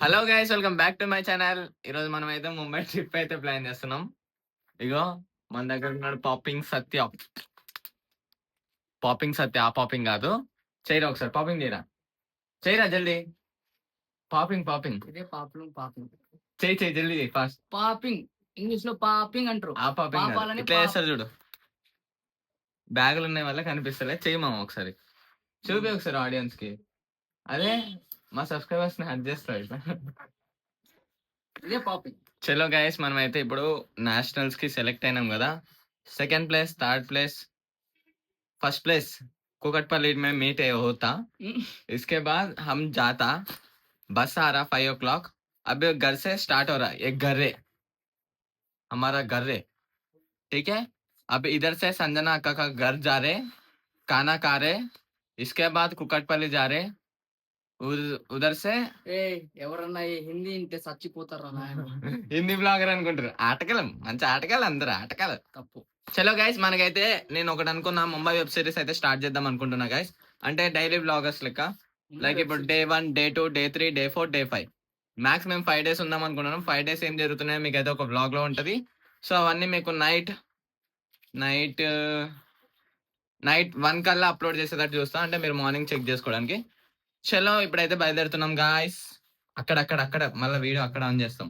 Hello guys, welcome back to my channel. ఈరోజు మనం అయితే ముంబై ట్రిప్ అయితే ప్లాన్ చేస్తున్నాం. ఇగో మన దగ్గర ఉన్నాడు పాపింగ్ సత్య. పాపింగ్ సత్య, ఆ పాపింగ్ కాదు. చేయరా ఒకసారి, పాపింగ్ చేయరా, చేయరా జల్దీ. పాపింగ్ పాపింగ్ ఇదే పాపులింగ్ పాపింగ్ చేయి చేయి జల్దీ ఫాస్ట్. పాపింగ్ ఇంగ్లీష్ లో పాపింగ్ అంటారు. ఆ పాపింగ్ కాదు, పాపాలని ఇట్లా చేస్తారు చూడు. బ్యాగులు ఉన్నాయి వల్ల కనిపిస్తలే, చెయ్యి మామ ఒకసారి చూపి ఒకసారి ఆడియన్స్ కి. అదే మా సబ్స్క్రైబర్స్ ని హెల్ప్ చేస్తారు ఇట్లా. ఇదే పాపింగ్. చలో గైస్, మనం అయితే ఇప్పుడు నేషనల్స్ కి సెలెక్ట్ అయినాం కదా. Second place, third place, first place Kukatpally में मीट होता. इसके बाद हम जाता, बस आ रहा 5 o'clock. अब घर से स्टार्ट हो रहा है, एक घर है हमारा, घर है, ठीक है. अब इधर से संजना अक्का का घर जा रहे, खाना खा रहे. इसके बाद कुकटपल्ली जा रहे. उधर से ఎవరన్నా ఈ హిందీ ఇంటే చచ్చిపోతారా నాయన. హిందీ బ్లాగర్ అనుకుంటారు. ఆటకాలం, మంచి ఆటకాలు, అందరు ఆటకాలు. తప్పు. చలో గైస్, మనకైతే నేను ఒకటి అనుకున్నా, ముంబై వెబ్ సిరీస్ అయితే స్టార్ట్ చేద్దాం అనుకుంటున్నా గైస్. అంటే డైలీ బ్లాగర్స్ లెక్క. లైక్ ఇప్పుడు Day 1, Day 2, Day 3, Day 4, Day 5 max మేము 5 days ఉందాం అనుకుంటున్నాం. 5 days ఏం జరుగుతున్నాయో మీకు అయితే ఒక బ్లాగ్ లో ఉంటది. సో అవన్నీ మీకు నైట్ 1 కల్లా అప్లోడ్ చేసేటట్టు చూస్తా, అంటే మీరు మార్నింగ్ చెక్ చేసుకోవడానికి. చలో ఇప్పుడైతే బయలుదేరుతున్నాం గాయస్. అక్కడ మళ్ళీ వీడియో అక్కడ ఆన్ చేస్తాం.